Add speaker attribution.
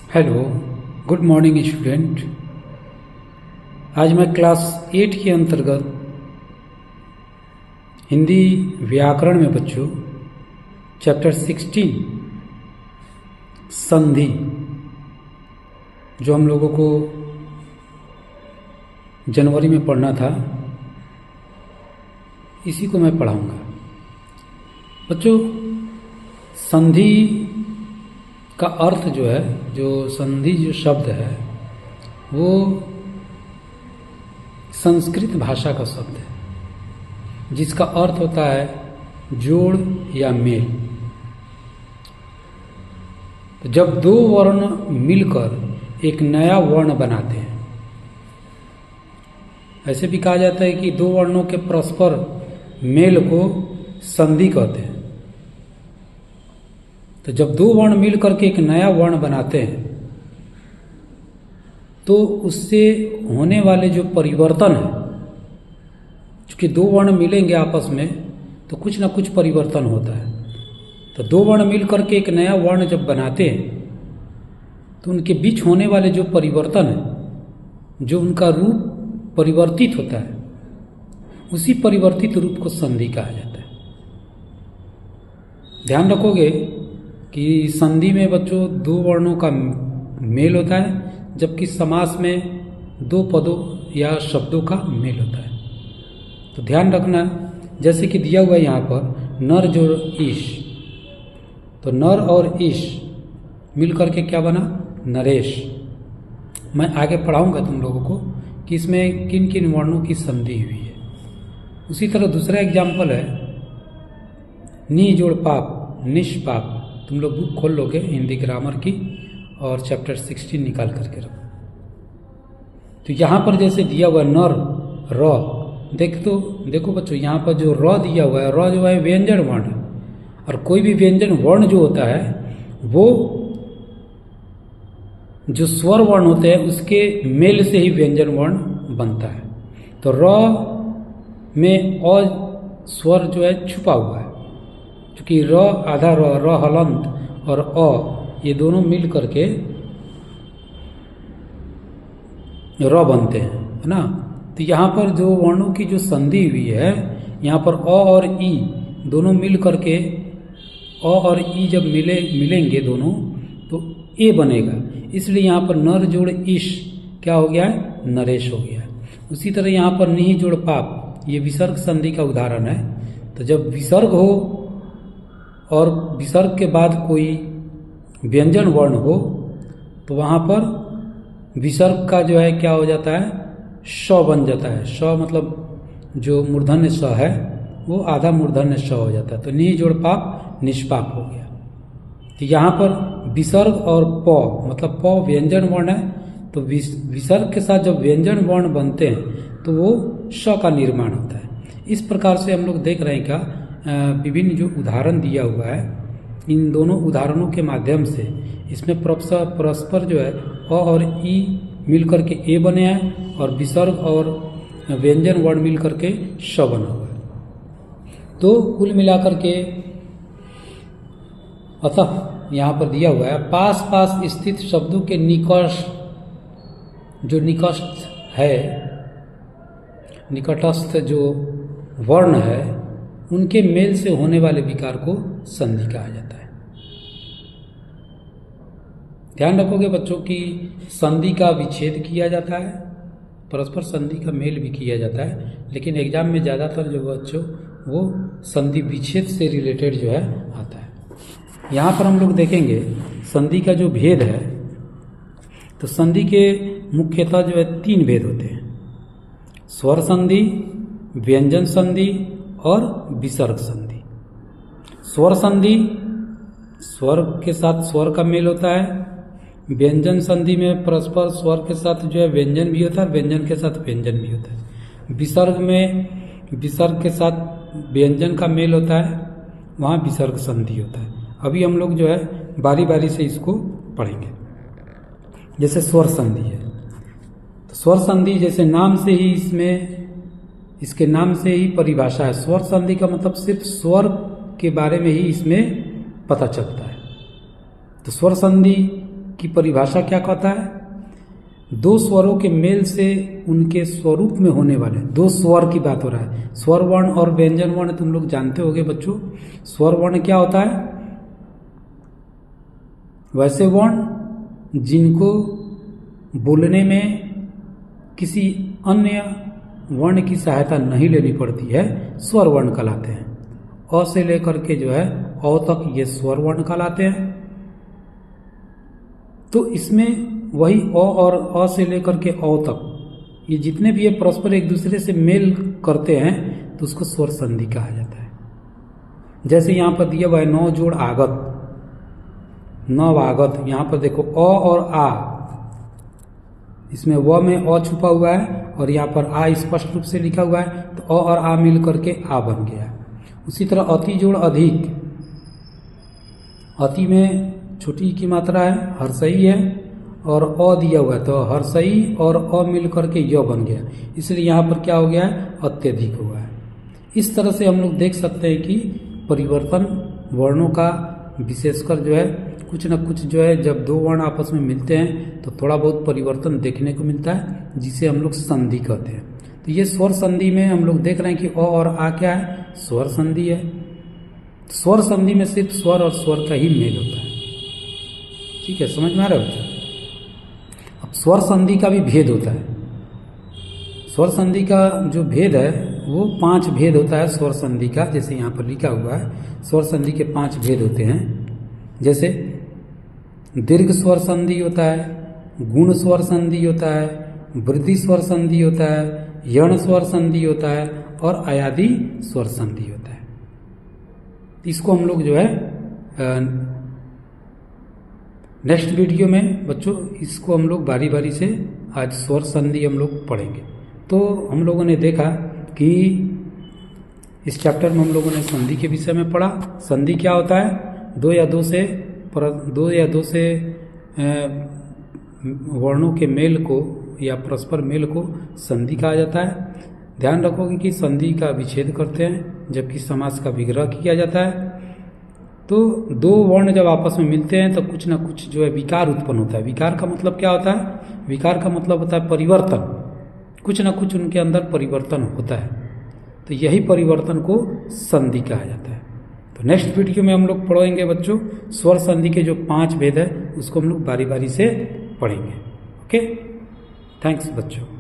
Speaker 1: Hello, good morning student. आज मैं class 8 के अंतर्गत हिंदी व्याकरण में बच्चों चैप्टर 16 संधि, जो हम लोगों को जनवरी में पढ़ना था, इसी को मैं पढ़ाऊंगा। बच्चों, संधि का अर्थ जो है, जो संधि जो शब्द है वो संस्कृत भाषा का शब्द है, जिसका अर्थ होता है जोड़ या मेल। तो जब दो वर्ण मिलकर एक नया वर्ण बनाते हैं, ऐसे भी कहा जाता है कि दो वर्णों के परस्पर मेल को संधि कहते हैं। तो जब दो वर्ण मिल करके एक नया वर्ण बनाते हैं तो उससे होने वाले जो परिवर्तन है, चूंकि दो वर्ण मिलेंगे आपस में तो कुछ ना कुछ परिवर्तन होता है। तो दो वर्ण मिल करके एक नया वर्ण जब बनाते हैं तो उनके बीच होने वाले जो परिवर्तन है, जो उनका रूप परिवर्तित होता है, उसी परिवर्तित रूप को संधि कहा जाता है। ध्यान रखोगे कि संधि में बच्चों दो वर्णों का मेल होता है, जबकि समास में दो पदों या शब्दों का मेल होता है। तो ध्यान रखना, जैसे कि दिया हुआ है यहाँ पर नर जोड़ ईश, तो नर और ईश मिल करके क्या बना? नरेश। मैं आगे पढ़ाऊंगा तुम लोगों को कि इसमें किन किन वर्णों की संधि हुई है। उसी तरह दूसरा एग्जाम्पल है नी जोड़ पाप निष्पाप। तुम लोग बुक खोल लोगे हिंदी ग्रामर की और चैप्टर 16 निकाल करके रखो। तो यहाँ पर जैसे दिया हुआ नर र, देखो बच्चों, यहाँ पर जो र दिया हुआ है, र जो है व्यंजन वर्ण है, और कोई भी व्यंजन वर्ण जो होता है वो जो स्वर वर्ण होते हैं उसके मेल से ही व्यंजन वर्ण बनता है। तो र में अ स्वर जो है छुपा हुआ है, क्योंकि र आधा र हलंत और अ ये दोनों मिल करके र बनते हैं, है ना। तो यहाँ पर जो वर्णों की जो संधि हुई है, यहाँ पर अ और ई दोनों मिल करके, अ और ई जब मिलेंगे दोनों तो ए बनेगा। इसलिए यहाँ पर नर जोड़ ईश क्या हो गया है? नरेश हो गया है। उसी तरह यहाँ पर निहि जोड़ पाप, ये विसर्ग संधि का उदाहरण है। तो जब विसर्ग हो और विसर्ग के बाद कोई व्यंजन वर्ण हो तो वहाँ पर विसर्ग का जो है क्या हो जाता है? श बन जाता है। श मतलब जो मूर्धन्य स है वो आधा मूर्धन्य श हो जाता है। तो नि जोड़ पाप निष्पाप हो गया। तो यहाँ पर विसर्ग और प, मतलब प व्यंजन वर्ण है, तो विसर्ग के साथ जब व्यंजन वर्ण बनते हैं तो वो श का निर्माण होता है। इस प्रकार से हम लोग देख रहे हैं क्या विभिन्न जो उदाहरण दिया हुआ है, इन दोनों उदाहरणों के माध्यम से इसमें परस्पर जो है अ और ई मिल करके ए बने हैं और विसर्ग और व्यंजन वर्ण मिल करके श बना हुआ है। तो कुल मिलाकर के अतः यहाँ पर दिया हुआ है पास पास स्थित शब्दों के निकट, जो निकटस्थ है, निकटस्थ जो वर्ण है, उनके मेल से होने वाले विकार को संधि कहा जाता है। ध्यान रखोगे बच्चों की संधि का विच्छेद किया जाता है, परस्पर संधि का मेल भी किया जाता है, लेकिन एग्जाम में ज़्यादातर जो बच्चों वो संधि विच्छेद से रिलेटेड जो है आता है। यहाँ पर हम लोग देखेंगे संधि का जो भेद है, तो संधि के मुख्यतः जो है 3 भेद होते हैं: स्वर संधि, व्यंजन संधि और विसर्ग संधि। स्वर संधि, स्वर के साथ स्वर का मेल होता है। व्यंजन संधि में परस्पर स्वर के साथ जो है व्यंजन भी होता है, व्यंजन के साथ व्यंजन भी होता है। विसर्ग में विसर्ग के साथ व्यंजन का मेल होता है, वहाँ विसर्ग संधि होता है। अभी हम लोग जो है बारी बारी से इसको पढ़ेंगे। जैसे स्वर संधि है, तो स्वर संधि जैसे नाम से ही इसके नाम से ही परिभाषा है। स्वर संधि का मतलब सिर्फ स्वर के बारे में ही इसमें पता चलता है। तो स्वर संधि की परिभाषा क्या कहता है? दो स्वरों के मेल से उनके स्वरूप में होने वाले, दो स्वर की बात हो रहा है। स्वर वर्ण और व्यंजन वर्ण तुम लोग जानते होगे बच्चों। स्वर वर्ण क्या होता है? वैसे वर्ण जिनको बोलने में किसी अन्य वर्ण की सहायता नहीं लेनी पड़ती है, स्वर वर्ण कहलाते हैं। अ से लेकर के जो है अ तक ये स्वर वर्ण कहलाते हैं। तो इसमें वही अ और अ से लेकर के अ तक ये जितने भी ये परस्पर एक दूसरे से मेल करते हैं तो उसको स्वर संधि कहा जाता है। जैसे यहाँ पर दिया हुआ है नौ जोड़ आगत, नवागत। यहाँ पर देखो अ और आ, इसमें व में अ छुपा हुआ है और यहाँ पर आ स्पष्ट रूप से लिखा हुआ है, तो अ और आ मिल करके आ बन गया। उसी तरह अति जोड़ अधिक, अति में छोटी की मात्रा है, हर्षई है और अ दिया हुआ है, तो हर्षई और अ मिल करके य बन गया। इसलिए यहाँ पर क्या हो गया है? अत्यधिक हुआ है। इस तरह से हम लोग देख सकते हैं कि परिवर्तन वर्णों का विशेषकर जो है कुछ न कुछ जो है, जब दो वर्ण आपस में मिलते हैं तो थोड़ा बहुत परिवर्तन देखने को मिलता है, जिसे हम लोग संधि कहते हैं। तो ये स्वर संधि में हम लोग देख रहे हैं कि अ और आ क्या है? स्वर संधि है। स्वर संधि में सिर्फ स्वर और स्वर का ही मेल होता है। ठीक है, समझ में आ रहा है बच्चों? अब स्वर संधि का भी भेद होता है। स्वर संधि का जो भेद है वो 5 भेद होता है स्वर संधि का। जैसे यहाँ पर लिखा हुआ है, स्वर संधि के 5 भेद होते हैं। जैसे दीर्घ स्वर संधि होता है, गुण स्वर संधि होता है, वृद्धि स्वर संधि होता है, यण स्वर संधि होता है और अयादि स्वर संधि होता है। इसको हम लोग जो है नेक्स्ट वीडियो में बच्चों इसको हम लोग बारी बारी से आज स्वर संधि हम लोग पढ़ेंगे। तो हम लोगों ने देखा कि इस चैप्टर में हम लोगों ने संधि के विषय में पढ़ा। संधि क्या होता है? दो या दो से वर्णों के मेल को या परस्पर मेल को संधि कहा जाता है। ध्यान रखोगे कि संधि का विच्छेद करते हैं जबकि समास का विग्रह किया जाता है। तो दो वर्ण जब आपस में मिलते हैं तो कुछ ना कुछ जो है विकार उत्पन्न होता है। विकार का मतलब क्या होता है? विकार का मतलब होता है परिवर्तन। कुछ ना कुछ उनके अंदर परिवर्तन होता है, तो यही परिवर्तन को संधि कहा जाता है। तो नेक्स्ट वीडियो में हम लोग पढ़ेंगे बच्चों स्वर संधि के जो 5 भेद है उसको हम लोग बारी बारी से पढ़ेंगे। ओके, थैंक्स बच्चों।